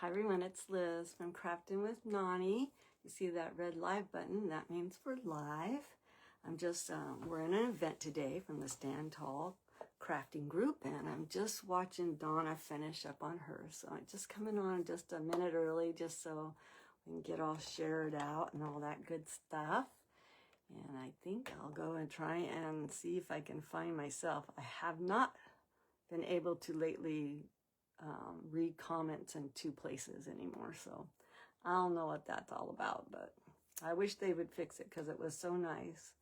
Hi everyone, it's Liz from Crafting with Nani. You see that red live button? That means we're live. We're in an event today from the Stand Tall crafting group, and I'm just watching Donna finish up on hers. So I'm just coming on just a minute early just so we can get all shared out and all that good stuff. And I think I'll go and try and see if I can find myself. I have not been able to lately read comments in two places anymore, so I don't know what that's all about, but I wish they would fix it because it was so nice.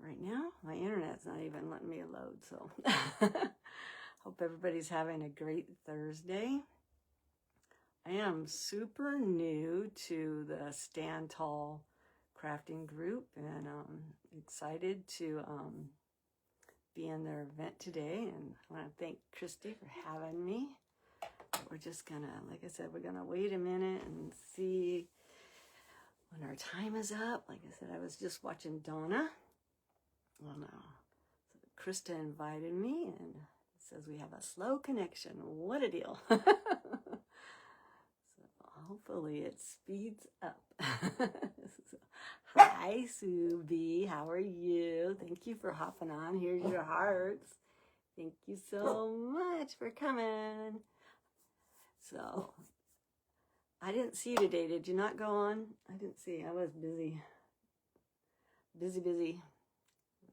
Right now my internet's not even letting me load, so hope everybody's having a great Thursday. I am super new to the Stand Tall crafting group, and excited to be in their event today, and I want to thank Christy for having me. We're just gonna, like I said, we're gonna wait a minute and see when our time is up. Like I said, I was just watching Donna. Well, no, so Krista invited me, and it says we have a slow connection. What a deal! So hopefully it speeds up. So, hi, Sue B. How are you? Thank you for hopping on. Here's your hearts. Thank you so much for coming. So, I didn't see you today. Did you not go on? I didn't see. I was busy. Busy.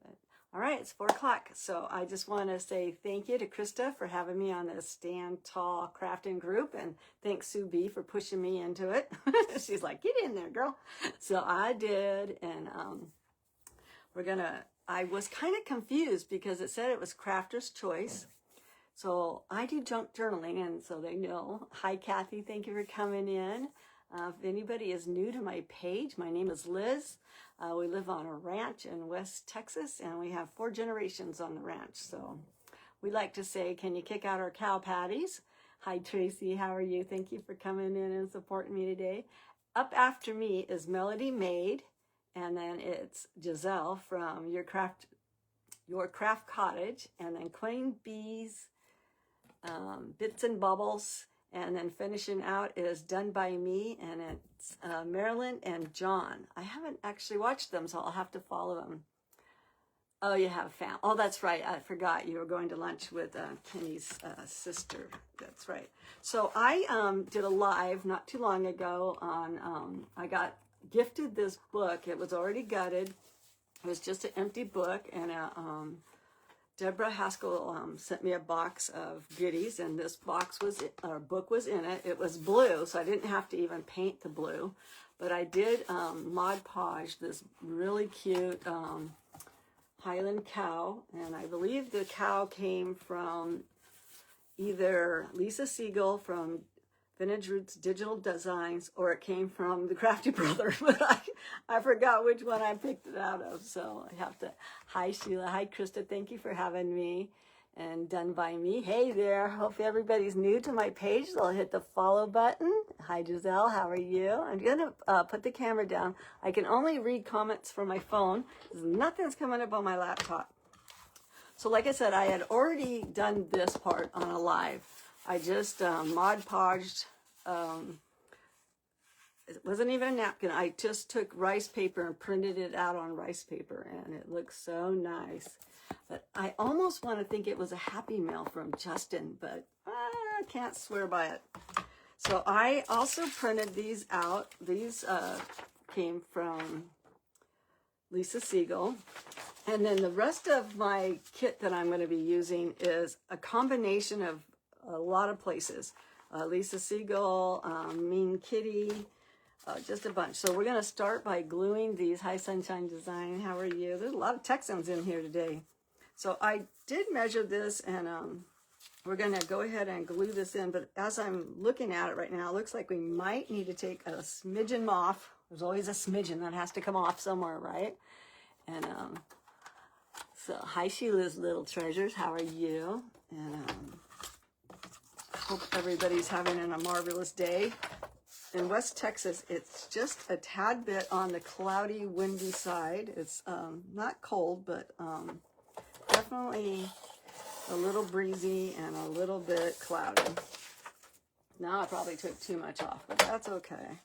But, all right, it's 4 o'clock. So, I just want to say thank you to Krista for having me on the Stand Tall crafting group. And thanks, Sue B, for pushing me into it. She's like, get in there, girl. So, I did. And I was kind of confused because it said it was crafter's choice. So I do junk journaling, and so they know. Hi, Kathy. Thank you for coming in. If anybody is new to my page, my name is Liz. We live on a ranch in West Texas, and we have 4 generations on the ranch. So we like to say, can you kick out our cow patties? Hi, Tracy. How are you? Thank you for coming in and supporting me today. Up after me is Melody Maid, and then it's Giselle from Your Craft Cottage, and then Queen Bees, Bits and Bubbles, and then finishing out is Done by Me, and it's Marilyn and John. I haven't actually watched them, so I'll have to follow them. Oh, you have fam. Oh, that's right. I forgot you were going to lunch with Kenny's sister. That's right. So I did a live not too long ago on, I got gifted this book. It was already gutted. It was just an empty book, and Deborah Haskell sent me a box of goodies, and this book was in it. It was blue, so I didn't have to even paint the blue, but I did Mod Podge this really cute Highland cow, and I believe the cow came from either Lisa Siegel from Vintage Roots Digital Designs, or it came from the Crafty Brother, but I forgot which one I picked it out of, so I have to. Hi, Sheila. Hi, Krista. Thank you for having me. And Done by Me. Hey there. Hope everybody's new to my page. So I'll hit the follow button. Hi, Giselle. How are you? I'm going to put the camera down. I can only read comments from my phone. Nothing's coming up on my laptop. So like I said, I had already done this part on a live. I just Mod Podged, it wasn't even a napkin. I just took rice paper and printed it out on rice paper, and it looks so nice. But I almost want to think it was a Happy Meal from Justin, but I can't swear by it. So I also printed these out. These came from Lisa Siegel. And then the rest of my kit that I'm going to be using is a combination of a lot of places. Lisa Siegel, Mean Kitty, just a bunch. So we're going to start by gluing these. Hi, Sunshine Design. How are you? There's a lot of Texans in here today. So I did measure this, and we're going to go ahead and glue this in. But as I'm looking at it right now, it looks like we might need to take a smidgen off. There's always a smidgen that has to come off somewhere, right? And so hi, Sheila's Little Treasures. How are you? And hope everybody's having a marvelous day. In West Texas, it's just a tad bit on the cloudy, windy side. It's not cold, but definitely a little breezy and a little bit cloudy. Now I probably took too much off, but that's okay.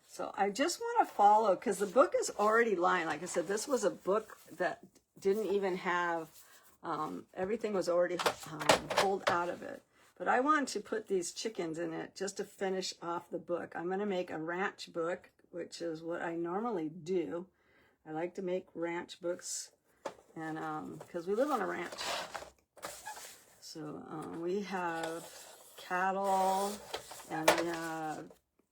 So I just want to follow, because the book is already lying. Like I said, this was a book that didn't even have, everything was already pulled out of it. But I want to put these chickens in it just to finish off the book. I'm going to make a ranch book, which is what I normally do. I like to make ranch books, and because we live on a ranch. So we have cattle, and we have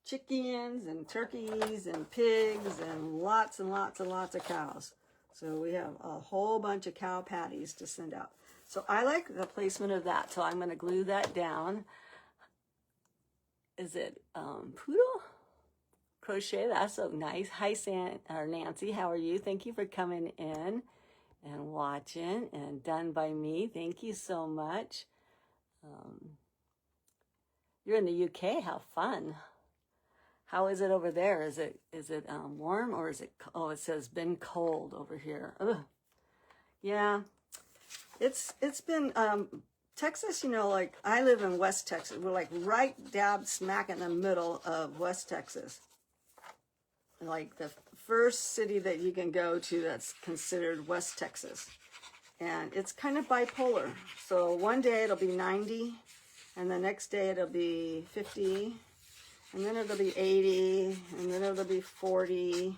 chickens and turkeys and pigs and lots and lots and lots of cows. So we have a whole bunch of cow patties to send out. So I like the placement of that. So I'm going to glue that down. Is it poodle? Crochet, that's so nice. Hi, Nancy, how are you? Thank you for coming in and watching, and done by me. Thank you so much. You're in the UK. How fun. How is it over there? Is it warm, or is it, oh, it says been cold over here. Ugh. Yeah, it's been, Texas, you know, like I live in West Texas. We're like right dab smack in the middle of West Texas. Like the first city that you can go to that's considered West Texas. And it's kind of bipolar. So one day it'll be 90, and the next day it'll be 50, and then it'll be 80, and then it'll be 40,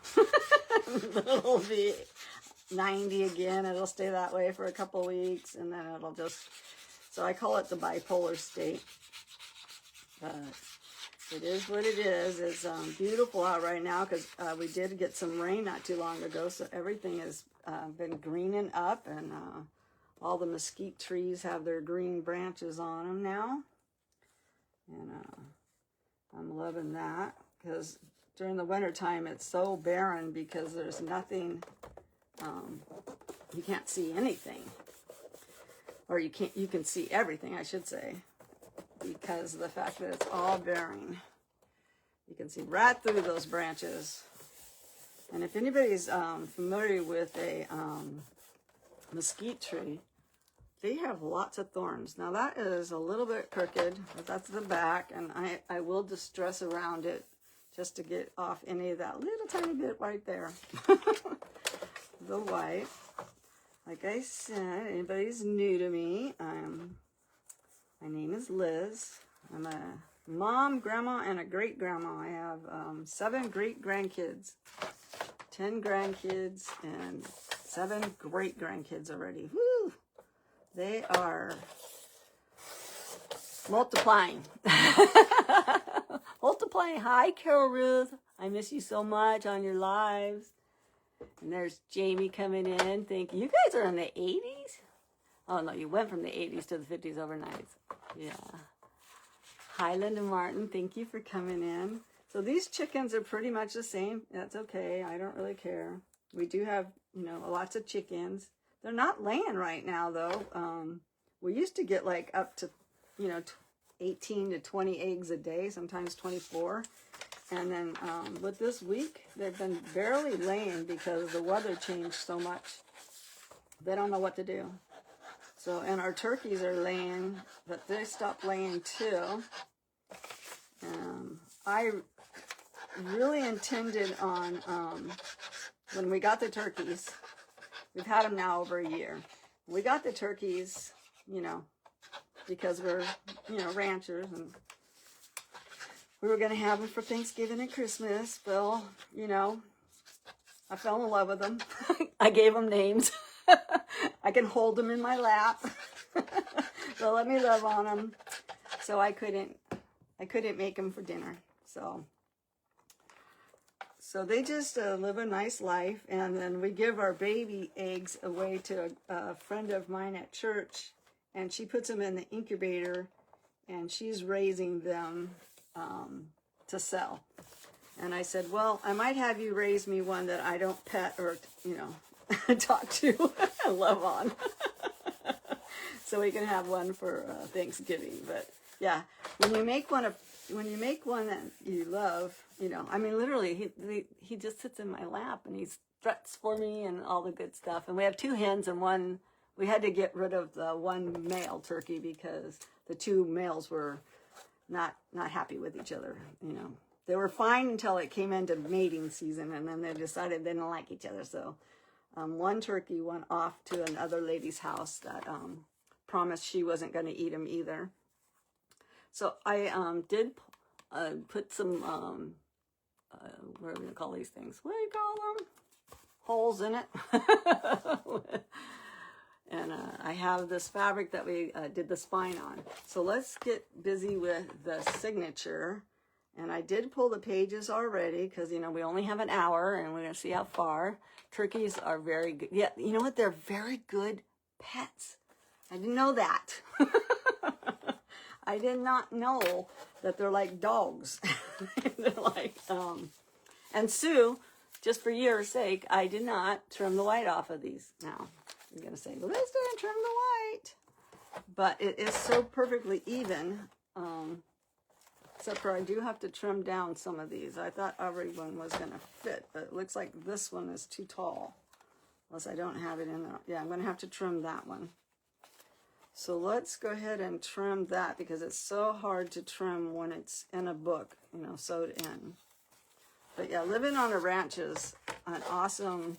and then it'll be 90 again. It'll stay that way for a couple weeks, and then it'll just, so I call it the bipolar state. But it is what it is. It's beautiful out right now, because we did get some rain not too long ago, so everything has been greening up, and all the mesquite trees have their green branches on them now. And I'm loving that, because during the winter time it's so barren because there's nothing, you can't see anything, or you can see everything, I should say, because of the fact that it's all bearing. You can see right through those branches. And if anybody's familiar with a mesquite tree, they have lots of thorns. Now that is a little bit crooked, but that's the back, and I will distress around it just to get off any of that little tiny bit right there. The white. Like I said, anybody's new to me, my name is Liz. I'm a mom, grandma, and a great-grandma. I have 7 great-grandkids, 10 grandkids, and 7 great-grandkids already. Woo! They are multiplying. Multiplying. Hi, Carol Ruth. I miss you so much on your lives. And there's Jamie coming in. Thank you. You guys are in the 80s? Oh, no, you went from the 80s to the 50s overnight. Yeah. Hi, Linda Martin. Thank you for coming in. So these chickens are pretty much the same. That's okay. I don't really care. We do have, you know, lots of chickens. They're not laying right now, though. We used to get like up to, you know, 18 to 20 eggs a day, sometimes 24. And then with this week, they've been barely laying because the weather changed so much. They don't know what to do. So, and our turkeys are laying, but they stopped laying too. I really intended on, when we got the turkeys, we've had them now over a year. We got the turkeys, you know, because we're, you know, ranchers, and we were going to have them for Thanksgiving and Christmas. Well, you know, I fell in love with them. I gave them names. I can hold them in my lap. So let me love on them. So I couldn't make them for dinner. So they just live a nice life. And then we give our baby eggs away to a friend of mine at church, and she puts them in the incubator, and she's raising them to sell. And I said, well, I might have you raise me one that I don't pet or, you know, talk to and love on. So we can have one for Thanksgiving. But yeah, when you make one that you love, you know, I mean, literally, he just sits in my lap and he struts for me and all the good stuff. And we have 2 hens and one. We had to get rid of the one male turkey because the 2 males were not happy with each other, you know. They were fine until it came into mating season, and then they decided they didn't like each other. So one turkey went off to another lady's house that promised she wasn't going to eat him either. So I did put some, what are we going to call these things? What do you call them? Holes in it. And I have this fabric that we did the spine on. So let's get busy with the signature. And I did pull the pages already because, you know, we only have an hour and we're going to see how far. Turkeys are very good. Yeah, you know what? They're very good pets. I didn't know that. I did not know that they're like dogs. They're like, and Sue, just for your sake, I did not trim the white off of these. Now, you're going to say, well, let's didn't trim the white. But it is so perfectly even. Except for I do have to trim down some of these. I thought everyone was going to fit, but it looks like this one is too tall. Unless I don't have it in there. Yeah, I'm going to have to trim that one. So let's go ahead and trim that because it's so hard to trim when it's in a book, you know, sewed in. But yeah, living on a ranch is an awesome,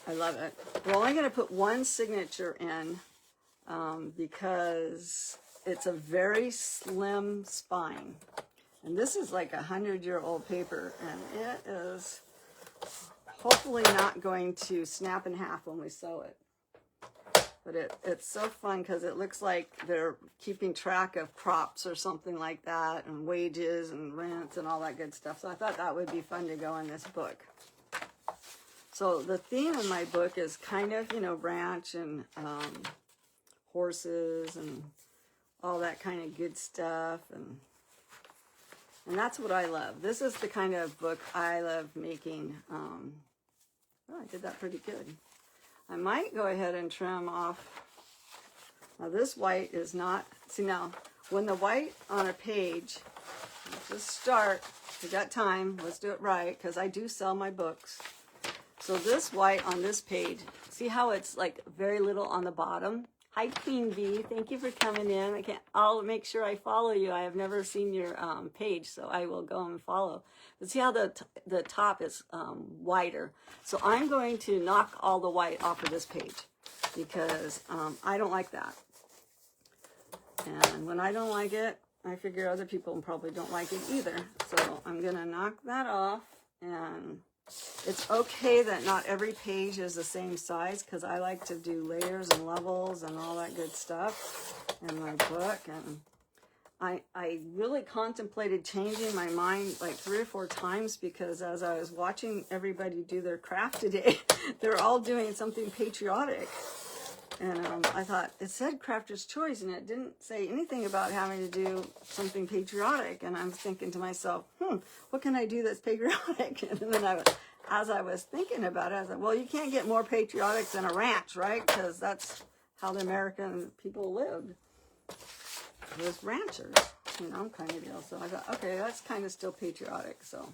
I love it. We're only going to put one signature in because it's a very slim spine. And this is like 100-year-old paper, and it is hopefully not going to snap in half when we sew it. But it's so fun because it looks like they're keeping track of crops or something like that, and wages and rents and all that good stuff. So I thought that would be fun to go in this book. So the theme in my book is kind of, you know, ranch and horses and all that kind of good stuff. And that's what I love. This is the kind of book I love making. Oh, I did that pretty good. I might go ahead and trim off. Now this white is not, see now, when the white on a page, let's just start, we got time, let's do it right, because I do sell my books. So this white on this page, see how it's like very little on the bottom? Hi Queen Bee, thank you for coming in. I'll make sure I follow you. I have never seen your page, so I will go and follow. But see how the top is wider. So I'm going to knock all the white off of this page because I don't like that. And when I don't like it, I figure other people probably don't like it either. So I'm gonna knock that off, and it's okay that not every page is the same size because I like to do layers and levels and all that good stuff in my book. And I really contemplated changing my mind like 3 or 4 times because as I was watching everybody do their craft today, they're all doing something patriotic. And I thought, it said Crafter's Choice, and it didn't say anything about having to do something patriotic. And I'm thinking to myself, what can I do that's patriotic? And then as I was thinking about it, I was like, well, you can't get more patriotic than a ranch, right? Because that's how the American people lived. Was ranchers, you know, kind of deal. So I thought, okay, that's kind of still patriotic. So,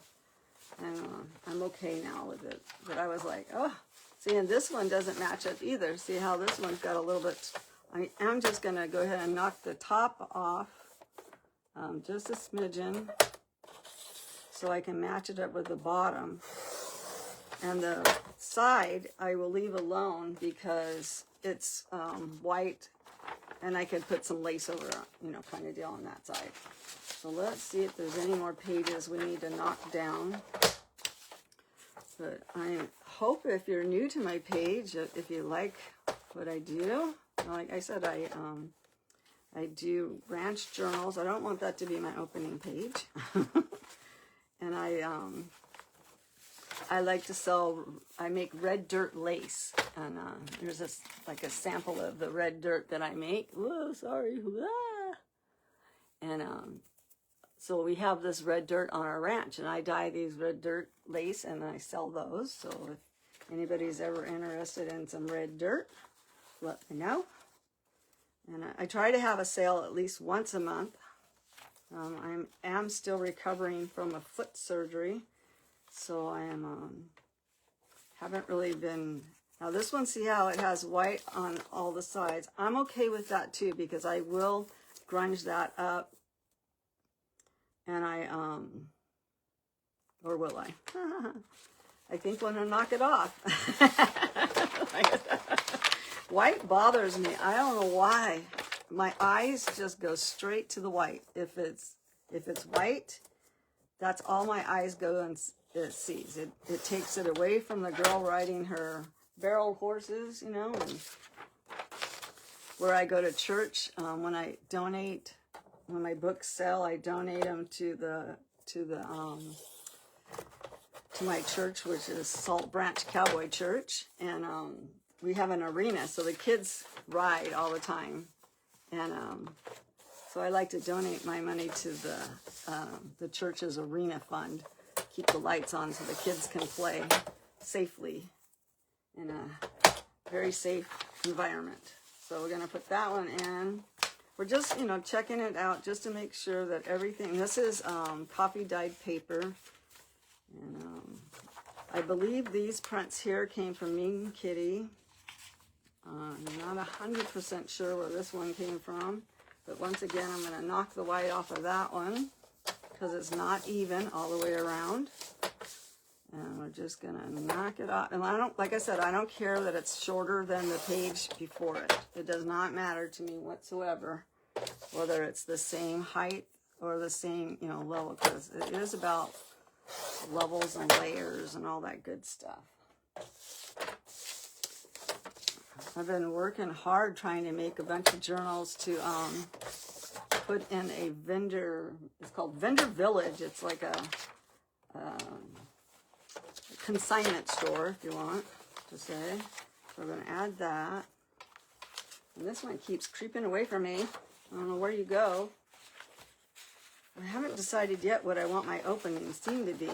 and I'm okay now with it. But I was like, oh. See, and this one doesn't match up either. See how this one's got a little bit, I am just going to go ahead and knock the top off just a smidgen so I can match it up with the bottom. And the side I will leave alone because it's white and I could put some lace over it, you know, kind of deal on that side. So let's see if there's any more pages we need to knock down. But I hope if you're new to my page, if you like what I do, like I said, I do ranch journals. I don't want that to be my opening page. And I like to sell, I make red dirt lace. And there's this, like a sample of the red dirt that I make. Whoa, sorry. Ah. And so we have this red dirt on our ranch, and I dye these red dirt lace, and I sell those. So if anybody's ever interested in some red dirt, let me know. And I try to have a sale at least once a month. I am still recovering from a foot surgery, so I am haven't really been. Now this one, see how it has white on all the sides. I'm okay with that too because I will grunge that up. And or will I? I think I'm gonna knock it off. White bothers me. I don't know why. My eyes just go straight to the white. If it's white, that's all my eyes go and it sees. It takes it away from the girl riding her barrel horses, you know, and where I go to church, when I donate, when my books sell, I donate them to my church, which is Salt Branch Cowboy Church, and we have an arena, so the kids ride all the time, and so I like to donate my money to the church's arena fund, keep the lights on so the kids can play safely in a very safe environment. So we're gonna put that one in. We're just, you know, checking it out just to make sure that everything, this is coffee dyed paper. And I believe these prints here came from Mean Kitty. I'm not 100% sure where this one came from. But once again, I'm going to knock the white off of that one because it's not even all the way around. And we're just going to knock it off. And I don't, like I said, I don't care that it's shorter than the page before it. It does not matter to me whatsoever, whether it's the same height or the same, you know, level, because it is about levels and layers and all that good stuff. I've been working hard trying to make a bunch of journals to put in a vendor, it's called Vendor Village. It's like a consignment store, if you want to say. So we're going to add that. And this one keeps creeping away from me. I don't know where you go. I haven't decided yet what I want my opening seam to be.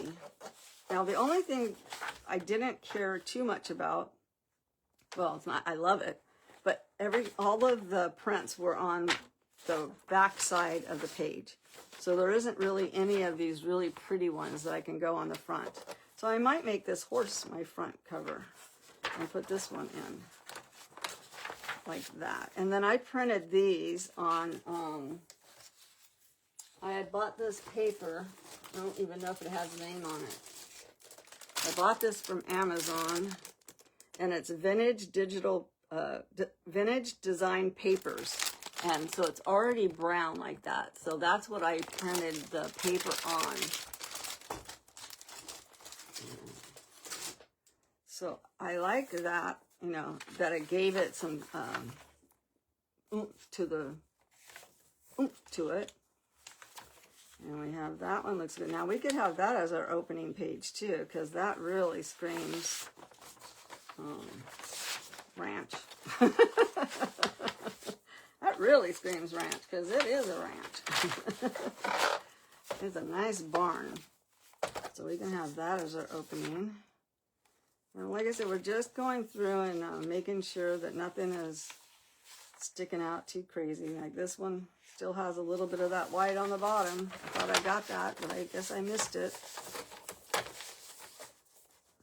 Now, the only thing I didn't care too much about, well, it's not, I love it, but all of the prints were on the back side of the page. So there isn't really any of these really pretty ones that I can go on the front. So I might make this horse my front cover and put this one in like that. And then I printed these on, I had bought this paper. I don't even know if it has a name on it. I bought this from Amazon, and it's vintage design papers. And so it's already brown like that. So that's what I printed the paper on. So I like that, you know, that it gave it some oomph to it. And we have that one, looks good. Now we could have that as our opening page too, because that really screams ranch. That really screams ranch, because it is a ranch. It's a nice barn. So we can have that as our opening. And like I said, we're just going through and making sure that nothing is sticking out too crazy. Like this one still has a little bit of that white on the bottom. I thought I got that, but I guess I missed it.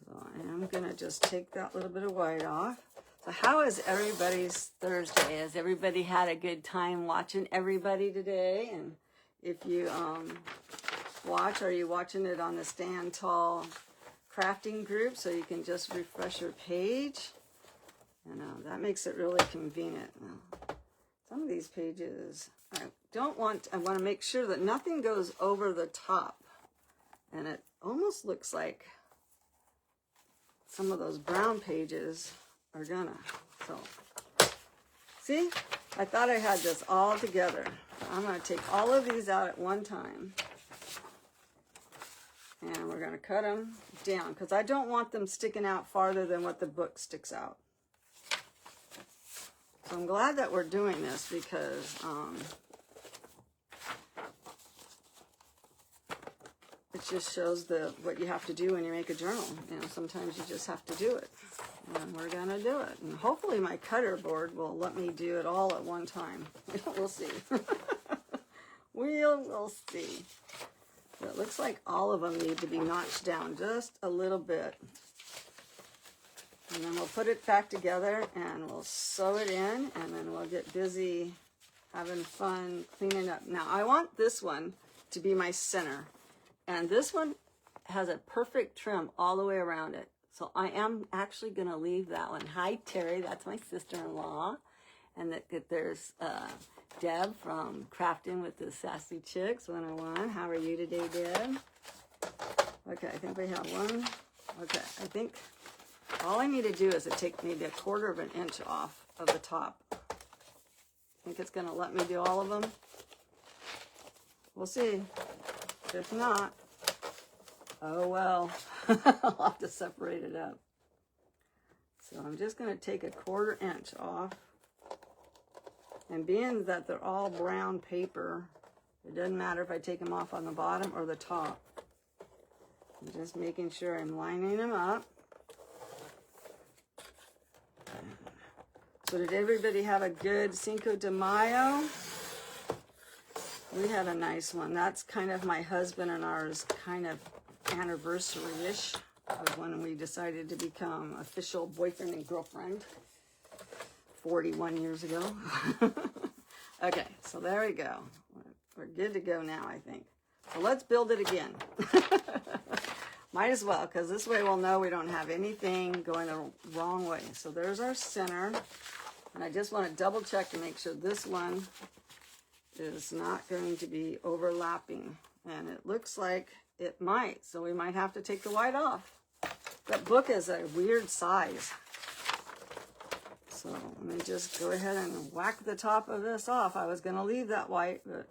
So I am going to just take that little bit of white off. So how is everybody's Thursday? Has everybody had a good time watching everybody today? And if you watch, are you watching it on the Stand Tall crafting group so you can just refresh your page? And that makes it really convenient. Now, some of these pages, I want to make sure that nothing goes over the top. And it almost looks like some of those brown pages are gonna. So, see, I thought I had this all together. So I'm gonna take all of these out at one time. And we're gonna cut them down because I don't want them sticking out farther than what the book sticks out. So I'm glad that we're doing this because it just shows what you have to do when you make a journal. You know, sometimes you just have to do it. And we're going to do it. And hopefully my cutter board will let me do it all at one time. We'll see. We'll see. But it looks like all of them need to be notched down just a little bit. And then we'll put it back together and we'll sew it in, and then we'll get busy having fun cleaning up. Now, I want this one to be my center. And this one has a perfect trim all the way around it. So I am actually going to leave that one. Hi, Terry. That's my sister-in-law. And that there's Deb from Crafting with the Sassy Chicks 101. How are you today, Deb? Okay, I think we have one. Okay, I think all I need to do is to take maybe 1/4 of an inch off of the top. I think it's going to let me do all of them. We'll see. If not, oh well. I'll have to separate it up. So I'm just going to take 1/4 inch off. And being that they're all brown paper, it doesn't matter if I take them off on the bottom or the top. I'm just making sure I'm lining them up. So did everybody have a good Cinco de Mayo? We had a nice one. That's kind of my husband and ours kind of anniversary-ish of when we decided to become official boyfriend and girlfriend 41 years ago. Okay, so there we go. We're good to go now, I think. So let's build it again. Might as well, because this way we'll know we don't have anything going the wrong way. So there's our center. And I just want to double check to make sure this one is not going to be overlapping. And it looks like it might. So we might have to take the white off. That book is a weird size. So let me just go ahead and whack the top of this off. I was going to leave that white, but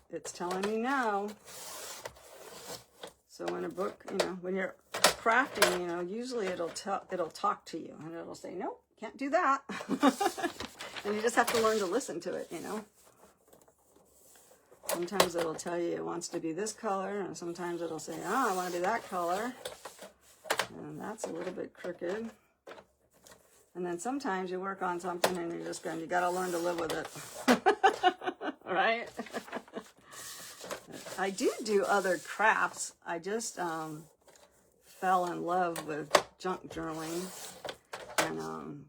it's telling me no. So when a book, you know, when you're crafting, you know, usually it'll talk to you and it'll say, nope, can't do that. And you just have to learn to listen to it, you know. Sometimes it'll tell you it wants to be this color, and sometimes it'll say, oh, I want to be that color. And that's a little bit crooked. And then sometimes you work on something and you're just going, you got to learn to live with it. Right? I do other crafts. I just fell in love with junk journaling. And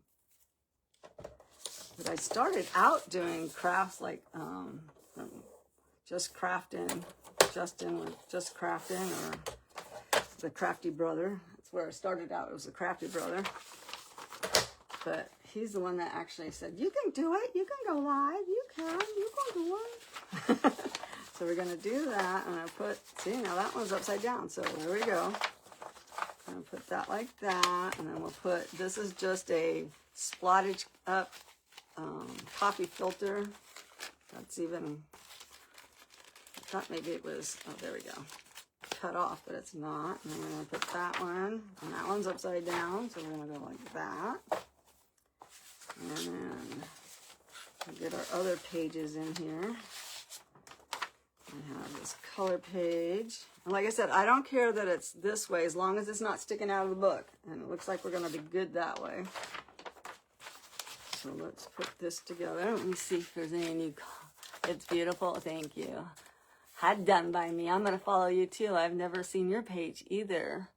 but I started out doing crafts like Just Crafting, Justin with Just Crafting, or the Crafty Brother. That's where I started out. It was the Crafty Brother. But he's the one that actually said, you can do it. You can go live. You can do it. So we're going to do that. And I put, see, now that one's upside down. So there we go. I'm going to put that like that. And then we'll put, this is just a splottage up coffee filter. That's even, I thought maybe it was, oh, there we go. Cut off, but it's not. And I'm going to put that one. And that one's upside down. So we're going to go like that. And then we'll get our other pages in here. I have this color page. And like I said, I don't care that it's this way as long as it's not sticking out of the book. And it looks like we're going to be good that way. So let's put this together. Let me see if there's any new. It's beautiful. Thank you. Had done by me. I'm going to follow you too. I've never seen your page either.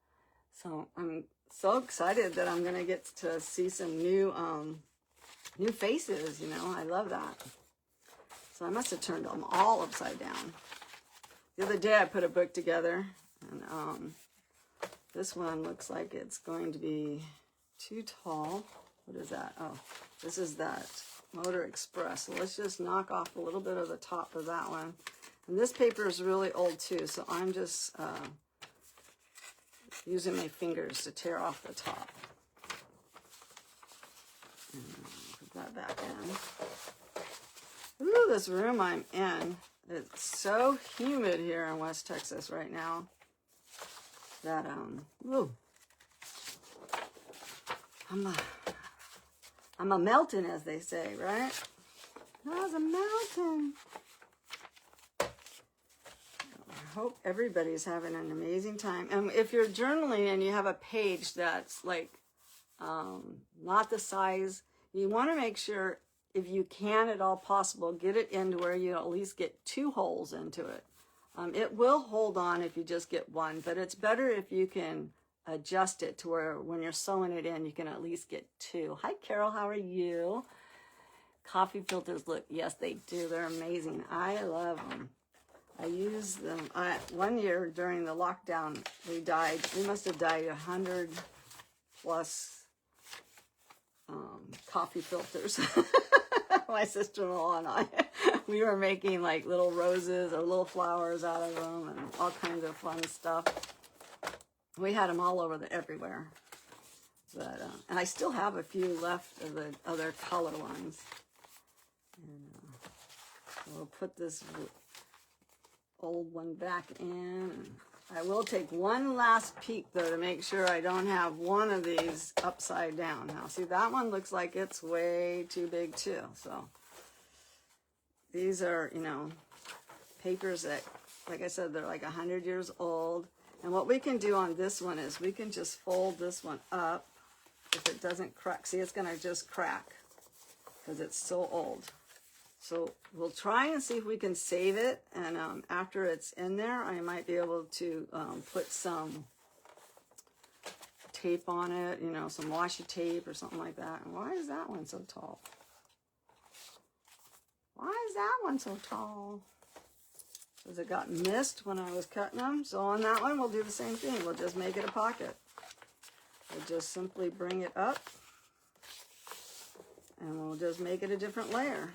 So I'm so excited that I'm going to get to see some new faces, you know. I love that. So I must have turned them all upside down. The other day I put a book together, and this one looks like it's going to be too tall. What is that? Oh, this is that Motor Express. So let's just knock off a little bit of the top of that one. And this paper is really old too, so I'm just using my fingers to tear off the top. Put that back in. Ooh, this room I'm in, it's so humid here in West Texas right now that, ooh, I'm a melting, as they say, right? I was a melting. I hope everybody's having an amazing time. And if you're journaling and you have a page that's like not the size, you want to make sure, if you can at all possible, get it into where you at least get 2 holes into it. It will hold on if you just get one, but it's better if you can adjust it to where when you're sewing it in, you can at least get 2. Hi, Carol. How are you? coffee filters look? Yes, they do. They're amazing. I love them. I use them. One year during the lockdown, we must have died 100 plus coffee filters. My sister-in-law and I, we were making like little roses or little flowers out of them and all kinds of fun stuff. We had them all over everywhere. But, and I still have a few left of the other color ones. And, we'll put this old one back in. I will take one last peek though to make sure I don't have one of these upside down. Now see, that one looks like it's way too big too. So these are, you know, papers that, like I said, they're like 100 years old. And what we can do on this one is we can just fold this one up. If it doesn't crack, see, it's gonna just crack because it's so old. So we'll try and see if we can save it, and after it's in there, I might be able to put some tape on it, you know, some washi tape or something like that. And why is that one so tall? Why is that one so tall? Because it got missed when I was cutting them. So on that one, we'll do the same thing. We'll just make it a pocket. We'll just simply bring it up, and we'll just make it a different layer.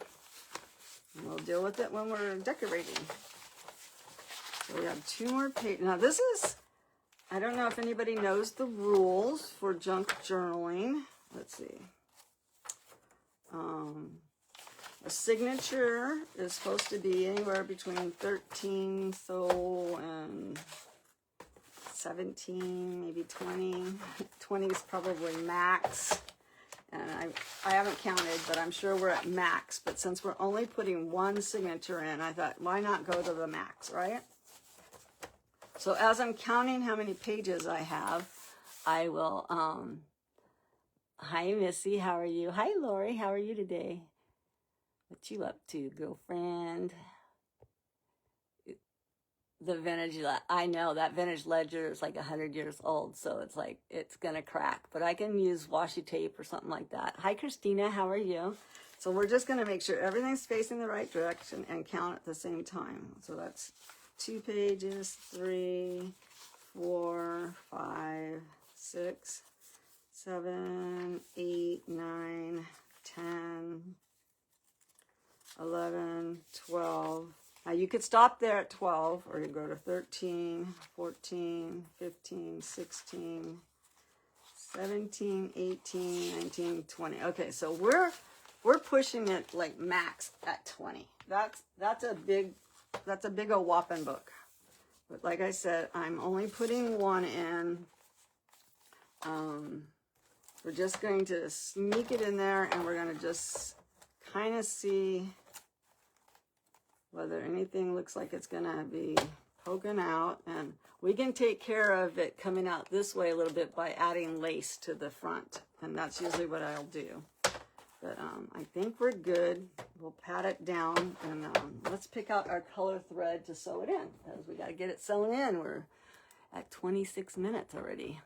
And we'll deal with it when we're decorating. So we have 2 more pages. Now this is, I don't know if anybody knows the rules for junk journaling. Let's see. A signature is supposed to be anywhere between 13 and 17, maybe 20. 20 is probably max. And I haven't counted, but I'm sure we're at max. But since we're only putting one signature in, I thought, why not go to the max, right? So as I'm counting how many pages I have, I will, hi, Missy, how are you? Hi, Lori, how are you today? What you up to, girlfriend? The vintage, I know that vintage ledger is like 100 years old, so it's like it's gonna crack, but I can use washi tape or something like that. Hi Christina, how are you? So we're just gonna make sure everything's facing the right direction and count at the same time. So that's 2 pages, 3, 4, 5, 6, 7, 8, 9, 10, 11, 12. Now you could stop there at 12, or you go to 13, 14, 15, 16, 17, 18, 19, 20. Okay, so we're pushing it like max at 20. That's a big old whopping book. But like I said, I'm only putting one in. We're just going to sneak it in there, and we're going to just kind of see whether anything looks like it's gonna be poking out. And we can take care of it coming out this way a little bit by adding lace to the front, and that's usually what I'll do. But I think we're good. We'll pat it down, and let's pick out our color thread to sew it in, because we gotta get it sewn in. We're at 26 minutes already.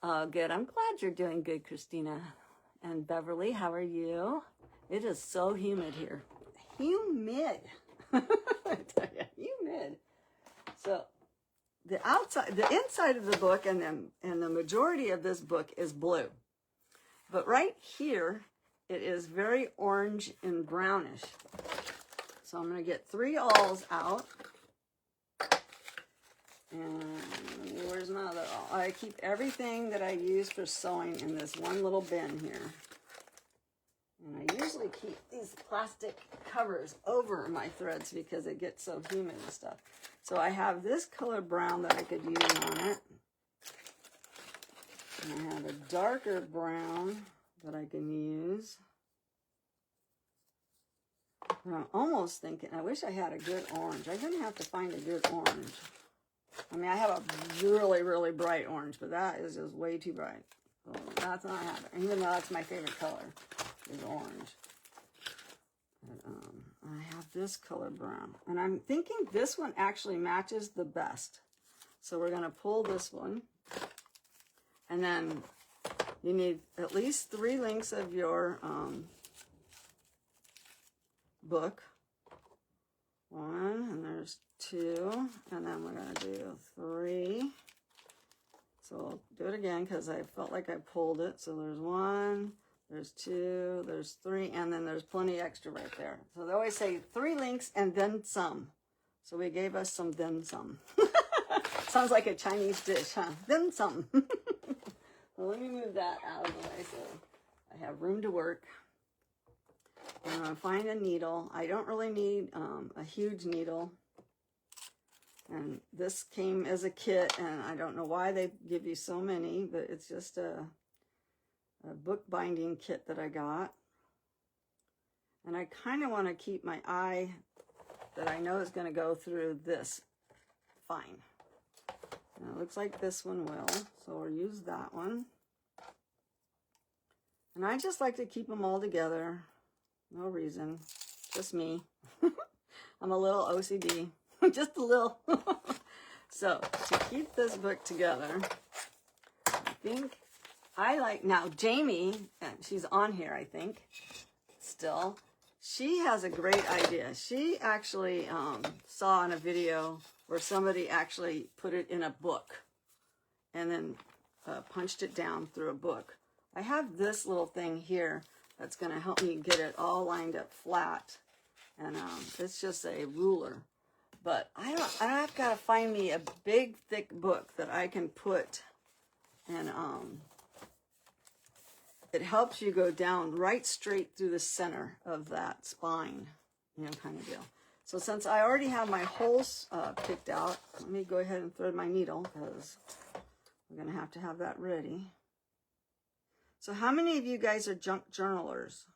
Good, I'm glad you're doing good, Christina. And Beverly, how are you? It is so humid here. Humid. I tell you, humid. So the inside of the book, and the majority of this book is blue. But right here, it is very orange and brownish. So I'm going to get 3 awls out. And where's my other awl? I keep everything that I use for sewing in this one little bin here. And I usually keep these plastic covers over my threads because it gets so humid and stuff. So I have this color brown that I could use on it. And I have a darker brown that I can use. And I'm almost thinking, I wish I had a good orange. I'm going to have to find a good orange. I mean, I have a really, really bright orange, but that is just way too bright. So that's not happening, even though that's my favorite color. Is orange. And, I have this color brown, and I'm thinking this one actually matches the best. So we're going to pull this one, and then you need at least 3 lengths of your book. 1, and there's 2, and then we're going to do 3. So I'll do it again because I felt like I pulled it. So there's 1, there's 2, there's 3, and then there's plenty extra right there. So they always say 3 links and then some. So we gave us some then some. Sounds like a Chinese dish, huh? Then some. Well, let me move that out of the way so I have room to work. I'm going to find a needle. I don't really need a huge needle. And this came as a kit, and I don't know why they give you so many, but it's just a book binding kit that I got. And I kind of want to keep my eye that I know is going to go through this fine. Now, it looks like this one will, so we'll use that one. And I just like to keep them all together. No reason, just me. I'm a little OCD, just a little. So to keep this book together, I think I like, now Jamie, and she's on here I think, still. She has a great idea. She actually saw in a video where somebody actually put it in a book and then punched it down through a book. I have this little thing here that's going to help me get it all lined up flat. And it's just a ruler. But I've got to find me a big, thick book that I can put. And it helps you go down right straight through the center of that spine, you know, kind of deal. So since I already have my holes picked out, let me go ahead and thread my needle because we're going to have that ready. So how many of you guys are junk journalers?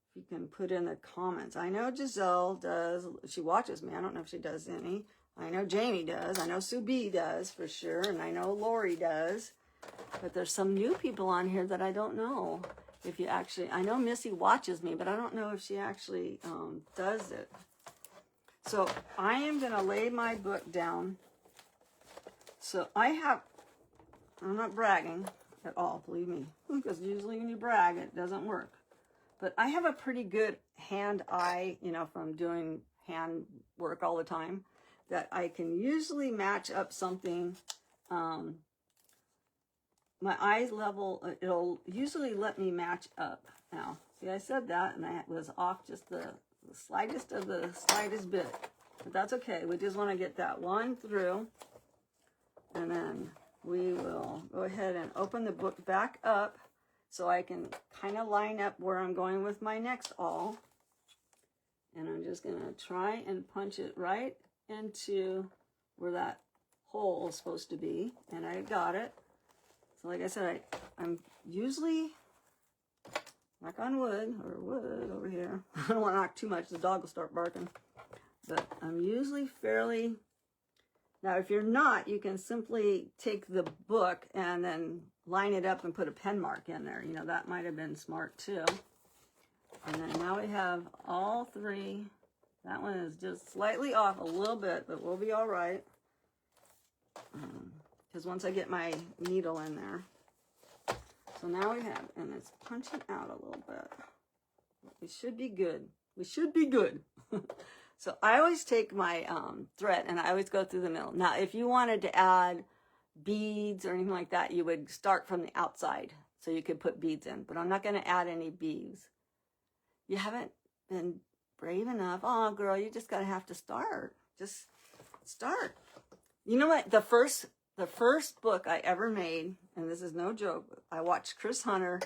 If you can put in the comments. I know Giselle does. She watches me. I don't know if she does any. I know Jamie does. I know Sue B does for sure. And I know Lori does. But there's some new people on here that I don't know. If you actually, I know Missy watches me, but I don't know if she actually does it. So I am going to lay my book down. So I'm not bragging at all, believe me, because usually when you brag, it doesn't work. But I have a pretty good hand-eye, you know, from doing hand work all the time, that I can usually match up something. My eye level, it'll usually let me match up. Now, see, I said that, and I was off just the slightest of the slightest bit. But that's okay. We just want to get that one through. And then we will go ahead and open the book back up so I can kind of line up where I'm going with my next awl. And I'm just going to try and punch it right into where that hole is supposed to be. And I got it. So like I said, I'm usually, knock on wood, or wood over here. I don't want to knock too much. The dog will start barking. But I'm usually fairly... Now, if you're not, you can simply take the book and then line it up and put a pen mark in there. You know, that might have been smart too. And then now we have all 3. That one is just slightly off a little bit, but we'll be all right. Because once I get my needle in there. So now we have, and it's punching out a little bit. We should be good. We should be good. So I always take my thread and I always go through the middle. Now, if you wanted to add beads or anything like that, you would start from the outside so you could put beads in. But I'm not going to add any beads. You haven't been brave enough. Oh, girl, you just have to start. Just start. You know what? The first book I ever made, and this is no joke, I watched Chris Hunter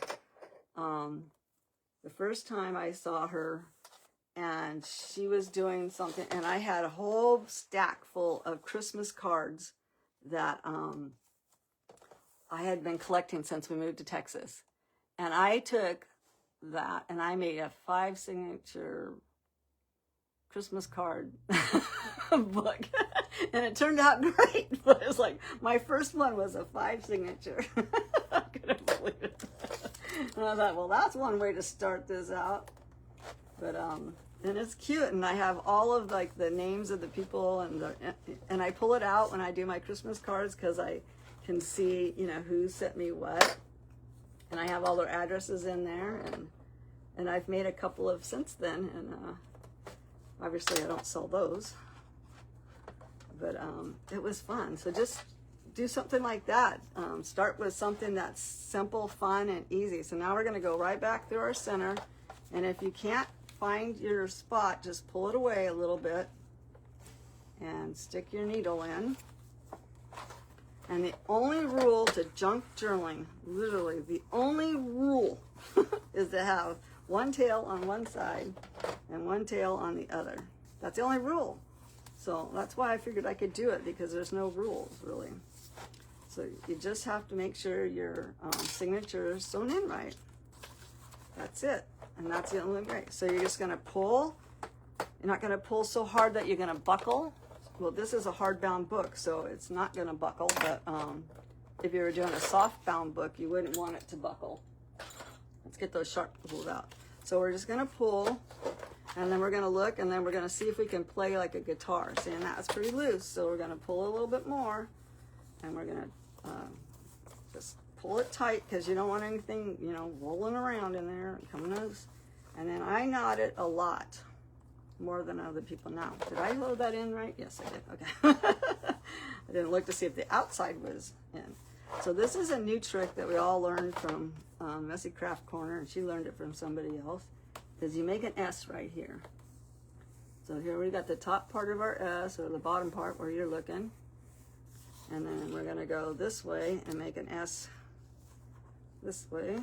the first time I saw her. And she was doing something, and I had a whole stack full of Christmas cards that I had been collecting since we moved to Texas. And I took that, and I made a 5-signature Christmas card book. And it turned out great. But it was like, my first one was a 5-signature. I couldn't believe it. And I thought, well, that's one way to start this out. But and it's cute, and I have all of like the names of the people, and I pull it out when I do my Christmas cards because I can see, you know, who sent me what, and I have all their addresses in there, and I've made a couple of since then, and Obviously I don't sell those, but it was fun. So just do something like that. Start with something that's simple, fun, and easy. So now we're going to go right back through our center, and if you can't find your spot, just pull it away a little bit and stick your needle in. And the only rule to junk journaling, literally the only rule, is to have one tail on one side and one tail on the other. That's the only rule. So that's why I figured I could do it, because there's no rules really. So you just have to make sure your signature is sewn in right. That's it. And that's the only way. So you're just going to pull. You're not going to pull so hard that you're going to buckle. Well, this is a hardbound book, so it's not going to buckle. But if you were doing a soft-bound book, you wouldn't want it to buckle. Let's get those sharp pulled out. So we're just going to pull, and then we're going to look, and then we're going to see if we can play like a guitar. See, and that's pretty loose, so we're going to pull a little bit more, and we're going to just pull it tight, because you don't want anything, you know, rolling around in there and coming loose. And then I knot it a lot, more than other people now. Did I load that in right? Yes, I did. Okay. I didn't look to see if the outside was in. So this is a new trick that we all learned from Messy Craft Corner, and she learned it from somebody else, is you make an S right here. So here we got the top part of our S, or the bottom part where you're looking. And then we're going to go this way and make an S this way.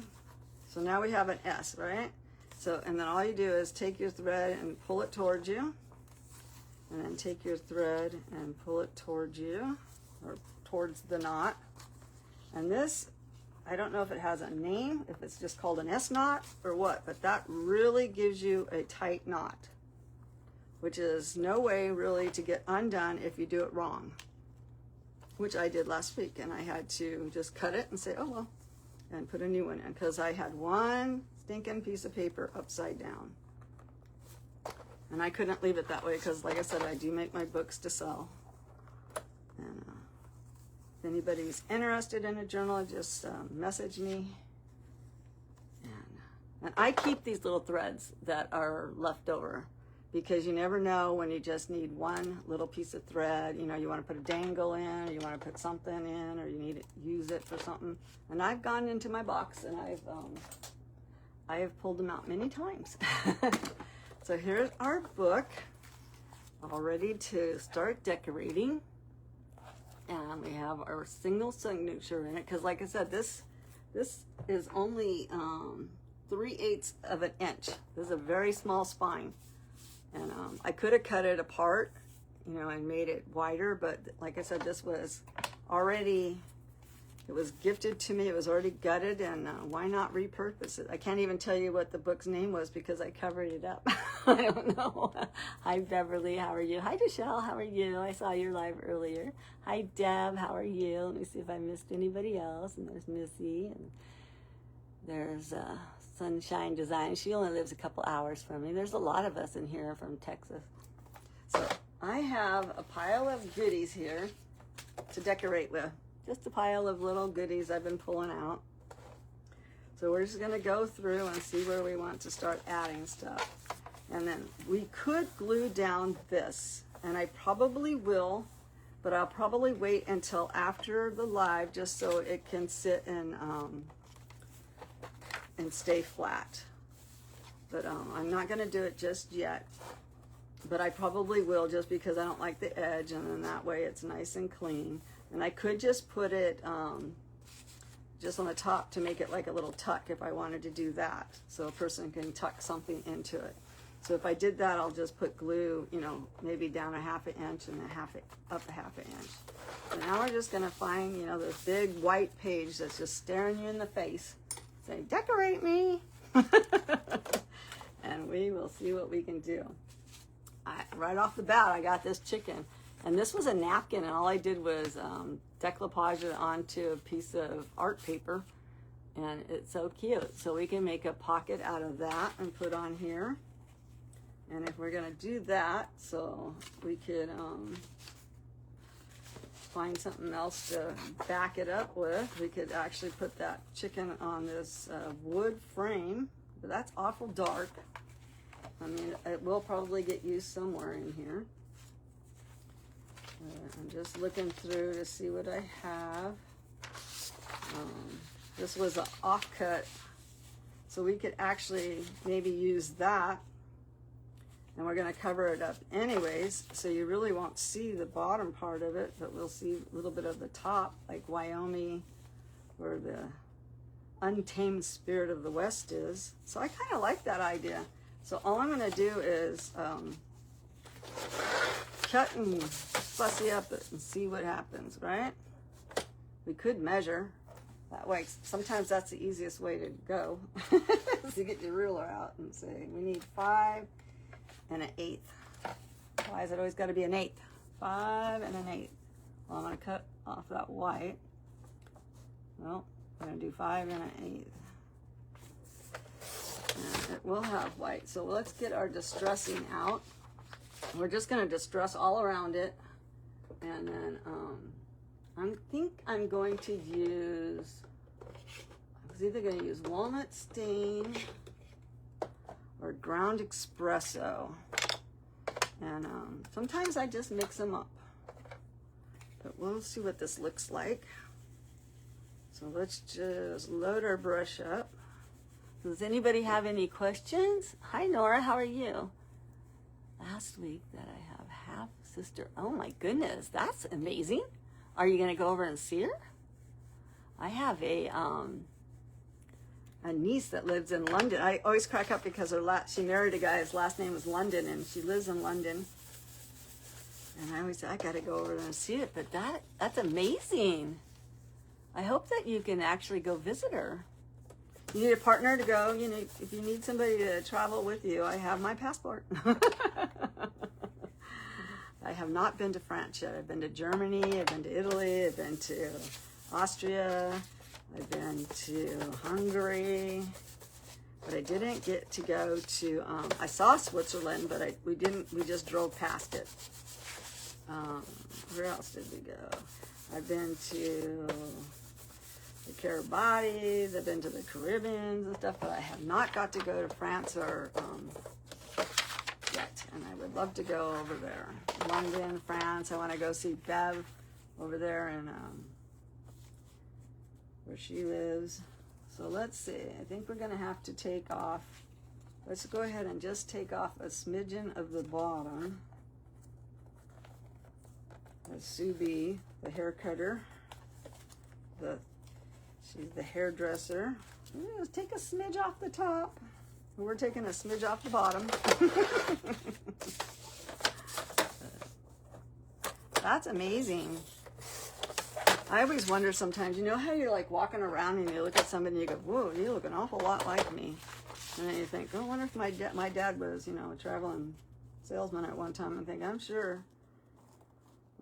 So now we have an S, right? So, and then all you do is take your thread and pull it towards you. And then take your thread and pull it towards you, or towards the knot. And this, I don't know if it has a name, if it's just called an S knot or what, but that really gives you a tight knot, which is no way really to get undone if you do it wrong, which I did last week, and I had to just cut it and say, oh well, and put a new one in, because I had one stinking piece of paper upside down. And I couldn't leave it that way, because like I said, I do make my books to sell. And if anybody's interested in a journal, just message me. And I keep these little threads that are left over, because you never know when you just need one little piece of thread. You know, you want to put a dangle in, or you want to put something in, or you need to use it for something. And I've gone into my box, and I have pulled them out many times. So here's our book, all ready to start decorating. And we have our single signature in it, because like I said, this is only 3/8 of an inch. This is a very small spine. And I could have cut it apart, you know, and made it wider, but like I said, this was already, it was gifted to me. It was already gutted, and why not repurpose it? I can't even tell you what the book's name was, because I covered it up. I don't know. Hi, Beverly. How are you? Hi, Deshelle. How are you? I saw your live earlier. Hi, Deb. How are you? Let me see if I missed anybody else. And there's Missy, and there's Sunshine Design. She only lives a couple hours from me. There's a lot of us in here from Texas. So I have a pile of goodies here to decorate with. Just a pile of little goodies I've been pulling out. So we're just going to go through and see where we want to start adding stuff. And then we could glue down this, and I probably will, but I'll probably wait until after the live, just so it can sit and stay flat. But I'm not going to do it just yet, but I probably will, just because I don't like the edge, and then that way it's nice and clean. And I could just put it just on the top to make it like a little tuck if I wanted to do that, so a person can tuck something into it. So if I did that, I'll just put glue, you know, maybe down a 1/2 inch and up a 1/2 inch. So now we're just going to find, you know, this big white page that's just staring you in the face, saying, decorate me. And we will see what we can do. Right off the bat, I got this chicken. And this was a napkin, and all I did was decoupage it onto a piece of art paper. And it's so cute. So we can make a pocket out of that and put on here. And if we're going to do that, so we could find something else to back it up with, we could actually put that chicken on this wood frame. But that's awful dark. I mean, it will probably get used somewhere in here. I'm just looking through to see what I have. This was an offcut, so we could actually maybe use that. And we're going to cover it up anyways, so you really won't see the bottom part of it, but we'll see a little bit of the top, like Wyoming, where the untamed spirit of the West is. So I kind of like that idea. So all I'm going to do is cut and fussy up it and see what happens, right? We could measure. That way, sometimes that's the easiest way to go. So you get your ruler out and say, we need 5 1/8. Why is it always got to be 1/8? 5 1/8. Well, I'm going to cut off that white. Well, I'm going to do 5 1/8. And it will have white. So let's get our distressing out. We're just going to distress all around it. And then I think I'm going to use, I was either going to use walnut stain or ground espresso. And sometimes I just mix them up. But we'll see what this looks like. So let's just load our brush up. Does anybody have any questions? Hi Nora, how are you? Last week that I have half sister. Oh my goodness, that's amazing. Are you going to go over and see her? I have a niece that lives in London. I always crack up because she married a guy, his last name was London, and she lives in London. And I always say, I got to go over there and see it. But that's amazing. I hope that you can actually go visit her. You need a partner to go. You know, if you need somebody to travel with you, I have my passport. I have not been to France yet. I've been to Germany, I've been to Italy, I've been to Austria, I've been to Hungary, but I didn't get to go to, I saw Switzerland, but we just drove past it. Where else did we go? I've been to the Kiribati, I've been to the Caribbean and stuff, but I have not got to go to France or yet, and I would love to go over there. London, France. I want to go see Bev over there and where she lives. So let's see. I think we're going to have to take off. Let's go ahead and just take off a smidgen of the bottom. That's Sue B, the hair cutter. She's the hairdresser. Let's take a smidge off the top. We're taking a smidge off the bottom. That's amazing. I always wonder sometimes, you know how you're like walking around and you look at somebody and you go, whoa, you look an awful lot like me. And then you think, oh, I wonder if my dad was, you know, a traveling salesman at one time. And think, I'm sure.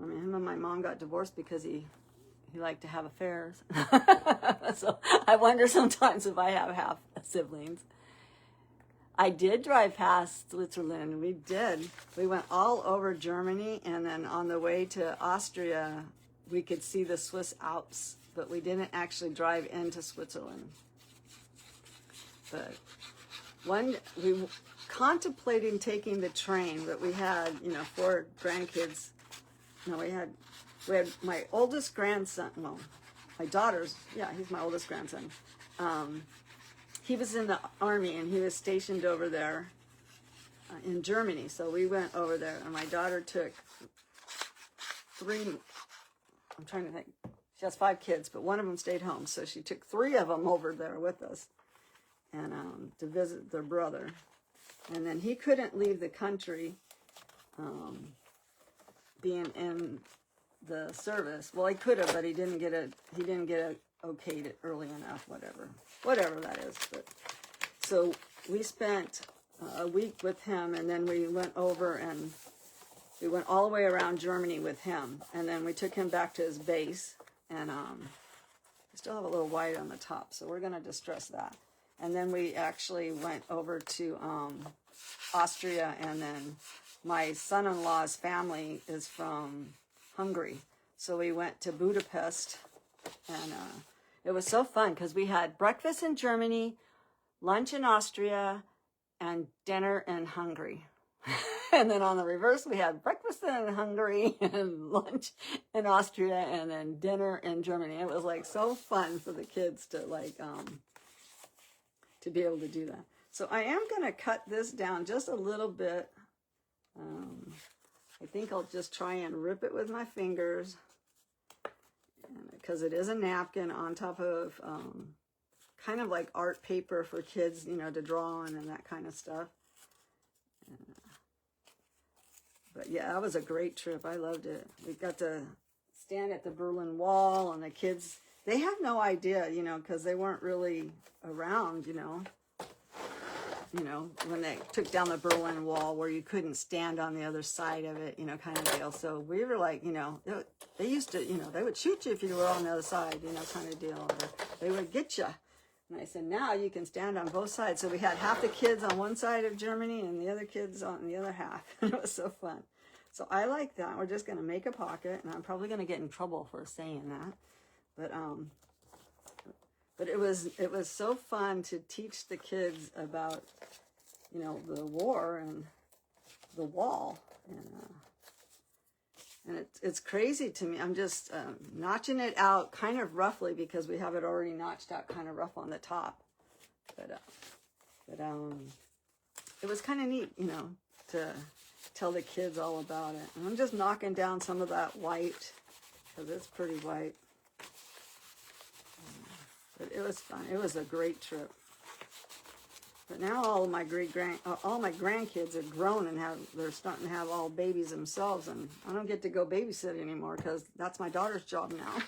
I mean, him and my mom got divorced because he liked to have affairs. So I wonder sometimes if I have half siblings. I did drive past Switzerland. We did. We went all over Germany, and then on the way to Austria, we could see the Swiss Alps, but we didn't actually drive into Switzerland. But we were contemplating taking the train, but we had, 4 grandkids. No, we had my oldest grandson, well, my daughter's, he's my oldest grandson. He was in the army and he was stationed over there in Germany. So we went over there and my daughter took 3, I'm trying to think, she has 5 kids, but one of them stayed home. So she took 3 of them over there with us and to visit their brother. And then he couldn't leave the country being in the service. Well, he could have, but he didn't get okayed it early enough, whatever that is. But so we spent a week with him, and then we went over and we went all the way around Germany with him, and then we took him back to his base, and we still have a little white on the top, so we're going to distress that. And then we actually went over to Austria, and then my son-in-law's family is from Hungary, so we went to Budapest, and it was so fun because we had breakfast in Germany, lunch in Austria, and dinner in Hungary. And then on the reverse, we had breakfast in Hungary and lunch in Austria and then dinner in Germany. It was like so fun for the kids to like, to be able to do that. So I am going to cut this down just a little bit. I think I'll just try and rip it with my fingers because it is a napkin on top of kind of like art paper for kids, you know, to draw on and that kind of stuff. But yeah, that was a great trip. I loved it. We got to stand at the Berlin Wall, and the kids, they had no idea, you know, because they weren't really around, you know, when they took down the Berlin Wall where you couldn't stand on the other side of it, you know, kind of deal. So we were like, you know, they used to, you know, they would shoot you if you were on the other side, you know, kind of deal. Or they would get you. And I said, now you can stand on both sides. So we had half the kids on one side of Germany and the other kids on the other half. It was so fun. So I like that. We're just going to make a pocket, and I'm probably going to get in trouble for saying that. But it was so fun to teach the kids about, you know, the war and the wall. And it's crazy to me. I'm just notching it out kind of roughly because we have it already notched out kind of rough on the top. But it was kind of neat, you know, to tell the kids all about it. And I'm just knocking down some of that white because it's pretty white. But it was fun. It was a great trip. But now all my grandkids are grown and they're starting to have all babies themselves, and I don't get to go babysit anymore because that's my daughter's job now.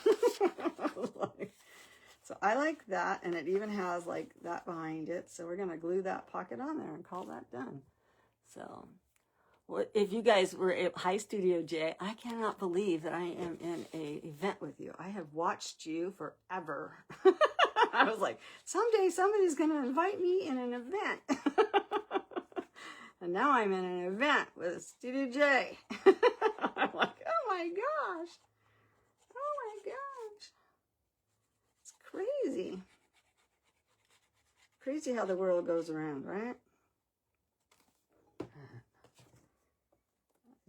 So I like that, and it even has like that behind it. So we're gonna glue that pocket on there and call that done. So, if you guys were at Hi Studio J, I cannot believe that I am in an event with you. I have watched you forever. I was like, someday somebody's going to invite me in an event. And now I'm in an event with Studio J. I'm like, oh my gosh. Oh my gosh. It's crazy. Crazy how the world goes around, right?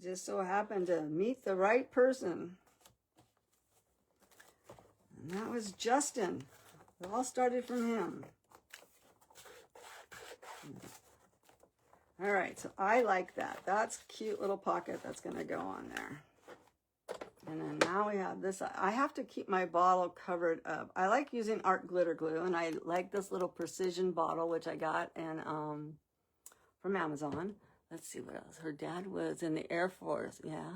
Just so happened to meet the right person. And that was Justin. It all started from him. All right, so I like that. That's a cute little pocket that's going to go on there. And then now we have this. I have to keep my bottle covered up. I like using art glitter glue, and I like this little precision bottle, which I got from Amazon. Let's see what else. Her dad was in the Air Force, yeah.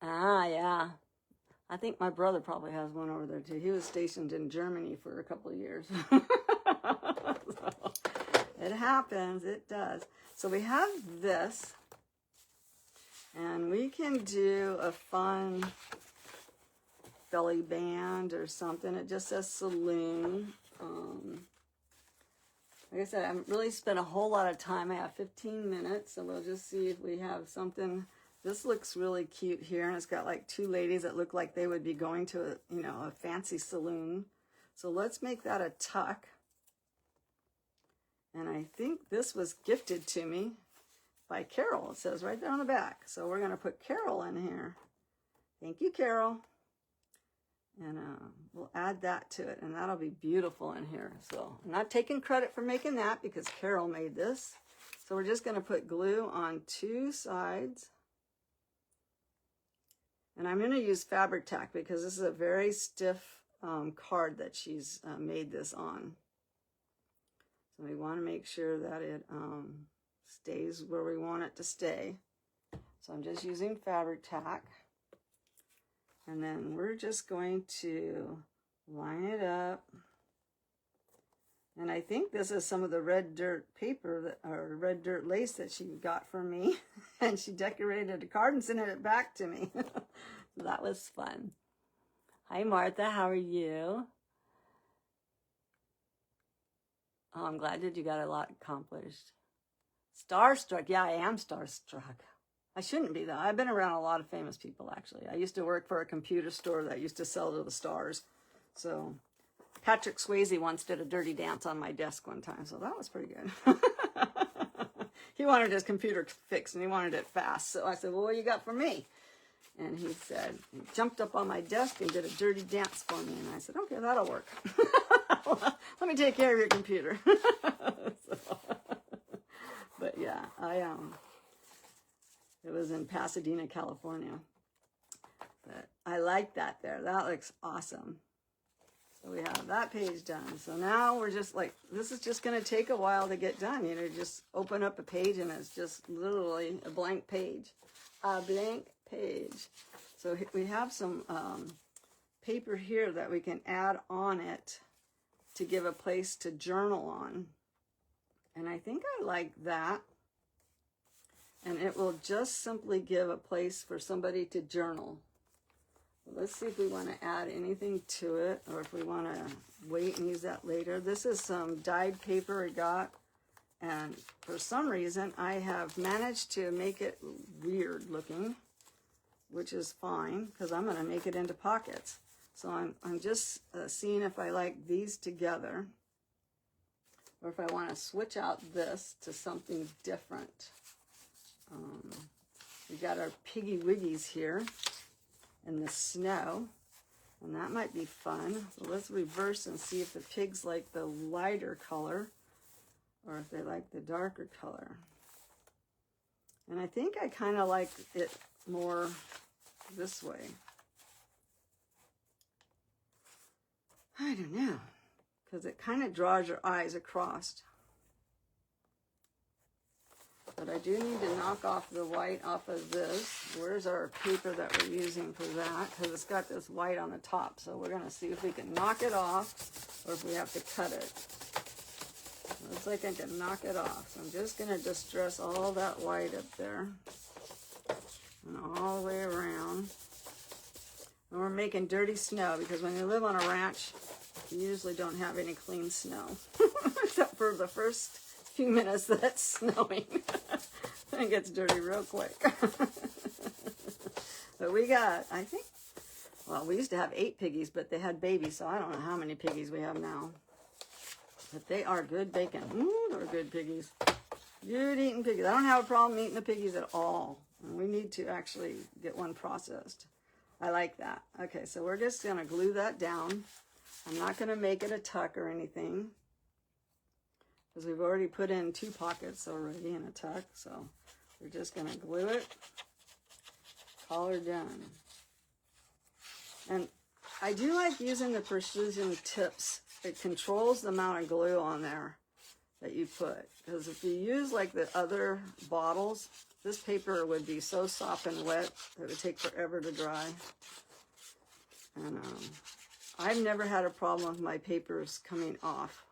Ah, yeah. I think my brother probably has one over there too. He was stationed in Germany for a couple of years. So, it happens, it does. So we have this, and we can do a fun belly band or something. It just says saloon. Like I said, I haven't really spent a whole lot of time. I have 15 minutes, so we'll just see if we have something. This looks really cute here, and it's got like two ladies that look like they would be going to a fancy saloon. So let's make that a tuck. And I think this was gifted to me by Carol. It says right there on the back. So we're going to put Carol in here. Thank you, Carol. And we'll add that to it, and that'll be beautiful in here. So I'm not taking credit for making that because Carol made this. So we're just going to put glue on two sides. And I'm going to use fabric tack because this is a very stiff card that she's made this on. So we want to make sure that it stays where we want it to stay. So I'm just using fabric tack. And then we're just going to line it up. And I think this is some of the red dirt paper or red dirt lace that she got from me. And she decorated a card and sent it back to me. So that was fun. Hi, Martha. How are you? Oh, I'm glad that you got a lot accomplished. Starstruck. Yeah, I am starstruck. I shouldn't be, though. I've been around a lot of famous people, actually. I used to work for a computer store that used to sell to the stars. So Patrick Swayze once did a dirty dance on my desk one time, so that was pretty good. He wanted his computer fixed and he wanted it fast. So I said, well, what do you got for me? And he said, he jumped up on my desk and did a dirty dance for me. And I said, okay, that'll work. Let me take care of your computer. But yeah, it was in Pasadena, California. But I like that there. That looks awesome. So we have that page done. So now we're just like, this is just going to take a while to get done. You know, just open up a page and it's just literally a blank page. A blank page. So we have some paper here that we can add on it to give a place to journal on. And I think I like that. And it will just simply give a place for somebody to journal. Let's see if we want to add anything to it or if we want to wait and use that later. This is some dyed paper we got. And for some reason, I have managed to make it weird looking, which is fine because I'm going to make it into pockets. So I'm just seeing if I like these together or if I want to switch out this to something different. We got our Piggy Wiggies here in the snow, and that might be fun. So let's reverse and see if the pigs like the lighter color or if they like the darker color. And I think I kind of like it more this way. I don't know, because it kind of draws your eyes across. But I do need to knock off the white off of this. Where's our paper that we're using for that? Because it's got this white on the top. So we're going to see if we can knock it off or if we have to cut it. Looks like I can knock it off. So I'm just going to distress all that white up there and all the way around. And we're making dirty snow because when you live on a ranch, you usually don't have any clean snow. Except for the first few minutes that it's snowing. It gets dirty real quick. But we got, I think, well, we used to have 8 piggies, but they had babies, so I don't know how many piggies we have now. But they are good bacon. Ooh, they're good piggies. Good eating piggies. I don't have a problem eating the piggies at all. And we need to actually get one processed. I like that. Okay, so we're just going to glue that down. I'm not going to make it a tuck or anything, because we've already put in 2 pockets already in a tuck. So we're just going to glue it. Collar done. And I do like using the precision tips. It controls the amount of glue on there that you put. Because if you use like the other bottles, this paper would be so soft and wet that it would take forever to dry. And I've never had a problem with my papers coming off.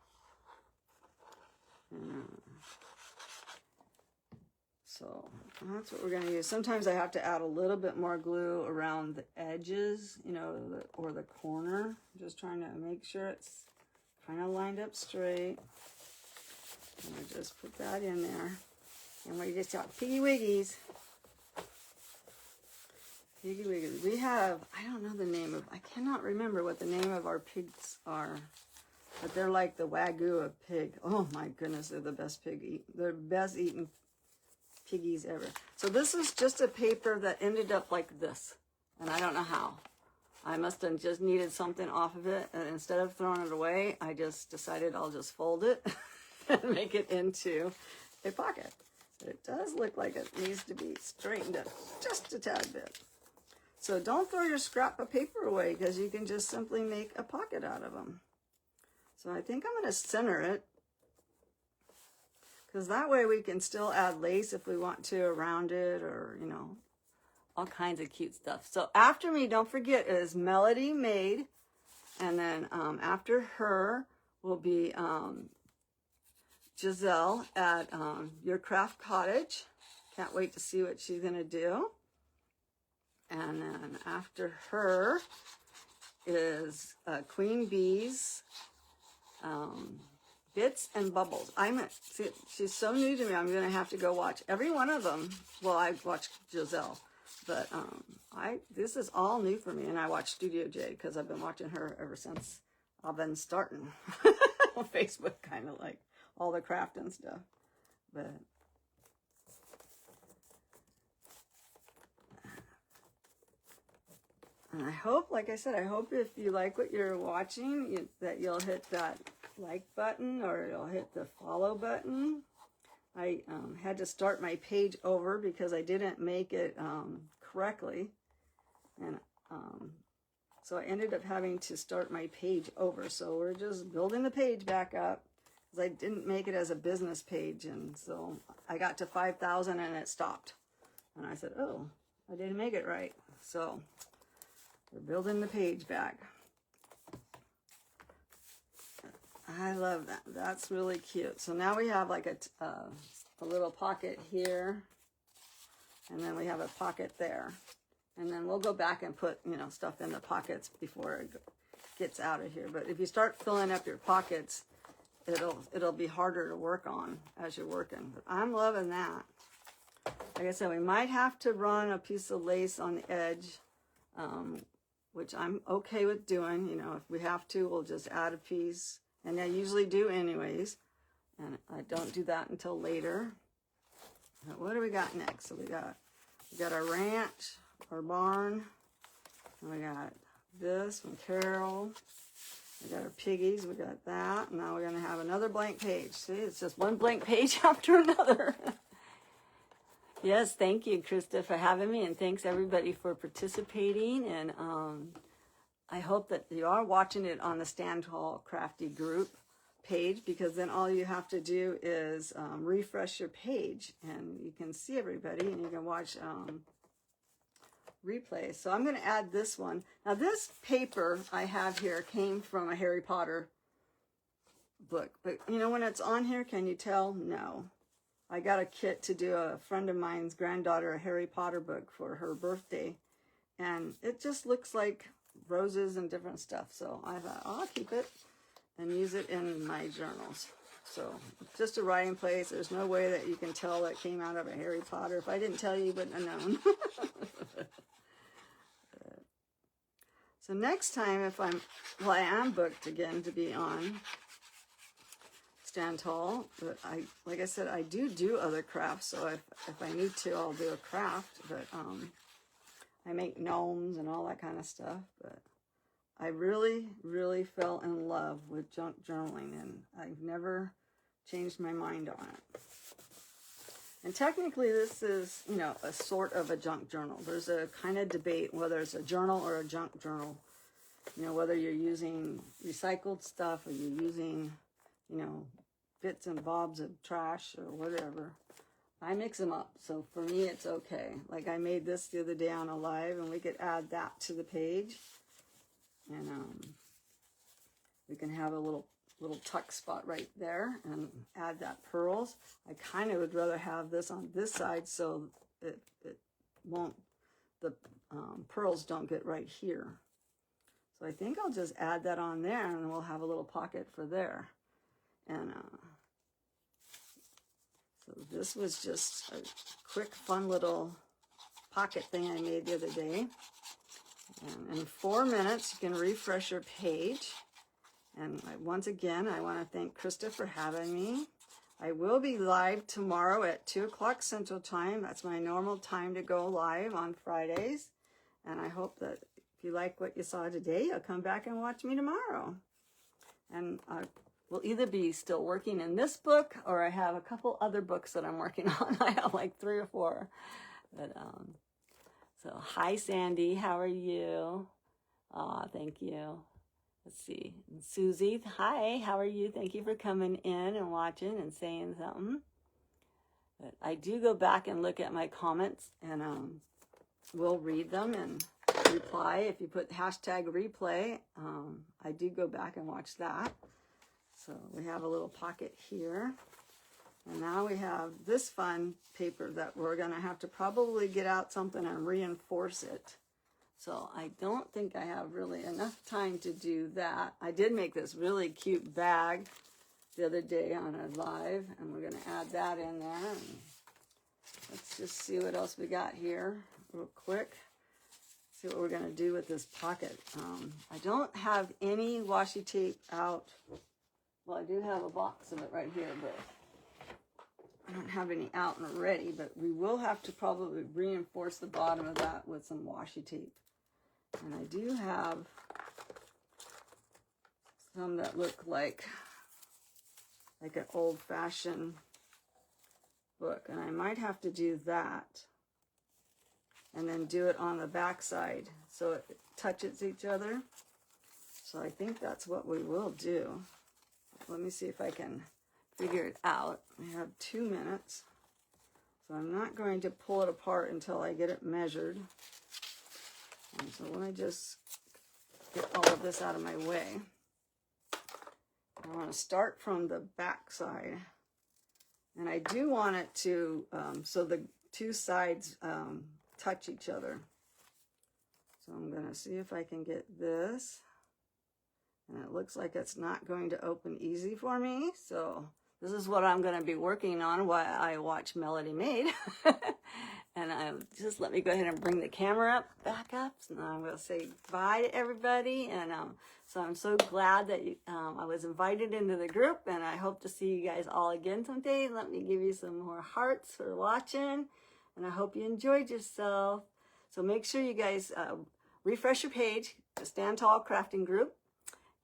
So that's what we're going to use. Sometimes I have to add a little bit more glue around the edges, you know, or the corner. Just trying to make sure it's kind of lined up straight. And I just put that in there. And we just got Piggy Wiggies. Piggy Wiggies. We have, I don't know the name of, I cannot remember what the name of our pigs are. But they're like the Wagyu of pig. Oh my goodness, they're the best they're best eaten piggies ever. So this is just a paper that ended up like this. And I don't know how. I must have just needed something off of it. And instead of throwing it away, I just decided I'll just fold it and make it into a pocket. It does look like it needs to be straightened up just a tad bit. So don't throw your scrap of paper away, because you can just simply make a pocket out of them. So I think I'm going to center it, because that way we can still add lace if we want to around it, or, you know, all kinds of cute stuff. So after me, don't forget, is Melody Maid. And then after her will be Giselle at Your Craft Cottage. Can't wait to see what she's going to do. And then after her is Queen Bee's Bits and Bubbles. She's so new to me, I'm going to have to go watch every one of them. Well, I watched Giselle, but this is all new for me. And I watched Studio J, because I've been watching her ever since I've been starting on Facebook, kind of like all the craft and stuff. But and I hope, like I said, I hope if you like what you're watching, that you'll hit that like button or you'll hit the follow button. I had to start my page over because I didn't make it correctly. And so I ended up having to start my page over. So we're just building the page back up because I didn't make it as a business page. And so I got to 5,000 and it stopped. And I said, oh, I didn't make it right. So we're building the page back. I love that. That's really cute. So now we have like a little pocket here. And then we have a pocket there. And then we'll go back and put, you know, stuff in the pockets before it gets out of here. But if you start filling up your pockets, it'll be harder to work on as you're working. But I'm loving that. Like I said, we might have to run a piece of lace on the edge, which I'm okay with doing. You know, if we have to, we'll just add a piece. And I usually do anyways. And I don't do that until later. But what do we got next? So we got our ranch, our barn, and we got this from Carol. We got our piggies, we got that. And now we're going to have another blank page. See, it's just one blank page after another. Yes, thank you, Krista, for having me, and thanks everybody for participating. And I hope that you are watching it on the Stand Tall Crafty group page, because then all you have to do is refresh your page and you can see everybody and you can watch replays. So I'm going to add this one. Now this paper I have here came from a Harry Potter book, but you know, when it's on here, can you tell? No. I got a kit to do a friend of mine's granddaughter a Harry Potter book for her birthday, and it just looks like roses and different stuff. So I thought, oh, I'll keep it and use it in my journals. So just a writing place. There's no way that you can tell that came out of a Harry Potter. If I didn't tell you, you wouldn't have known. So next time, if I am booked again to be on Stand Tall, but like I said, I do other crafts. So if I need to, I'll do a craft. But I make gnomes and all that kind of stuff. But I really, really fell in love with junk journaling, and I've never changed my mind on it. And technically this is, you know, a sort of a junk journal. There's a kind of debate whether it's a journal or a junk journal. You know, whether you're using recycled stuff or you're using, you know, bits and bobs of trash or whatever. I mix them up, so for me it's okay. Like I made this the other day on a live, and we could add that to the page. And we can have a little tuck spot right there and add that pearls. I kind of would rather have this on this side so it won't, the pearls don't get right here. So I think I'll just add that on there, and we'll have a little pocket for there. And so this was just a quick, fun little pocket thing I made the other day. And in 4 minutes, you can refresh your page. And once again, I want to thank Krista for having me. I will be live tomorrow at 2 o'clock Central Time. That's my normal time to go live on Fridays. And I hope that if you like what you saw today, you'll come back and watch me tomorrow. And I will either be still working in this book, or I have a couple other books that I'm working on. I have like 3 or 4. But so hi Sandy, how are you? Thank you. Let's see. And Susie, hi, how are you? Thank you for coming in and watching and saying something. But I do go back and look at my comments, and we'll read them and reply. If you put hashtag replay, I do go back and watch that. So we have a little pocket here. And now we have this fun paper that we're going to have to probably get out something and reinforce it. So I don't think I have really enough time to do that. I did make this really cute bag the other day on a live, and we're going to add that in there. And let's just see what else we got here real quick. see what we're going to do with this pocket. I don't have any washi tape out. Well, I do have a box of it right here, but I don't have any out and ready, but we will have to probably reinforce the bottom of that with some washi tape. And I do have some that look like an old-fashioned book, and I might have to do that and then do it on the back side so it touches each other. So I think that's what we will do. Let me see if I can figure it out. We have 2 minutes, so I'm not going to pull it apart until I get it measured. And so let me just get all of this out of my way. I want to start from the back side, and I do want it to so the two sides touch each other. So I'm going to see if I can get this, and it looks like it's not going to open easy for me, so this is what I'm going to be working on while I watch Melody Maid. And just let me go ahead and bring the camera back up, and I'm going to say bye to everybody. And so I'm so glad that I was invited into the group, and I hope to see you guys all again someday. Let me give you some more hearts for watching, and I hope you enjoyed yourself. So make sure you guys refresh your page, the Stand Tall Crafting Group,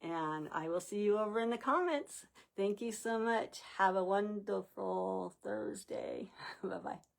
and I will see you over in the comments. Thank you so much. Have a wonderful Thursday. Bye-bye.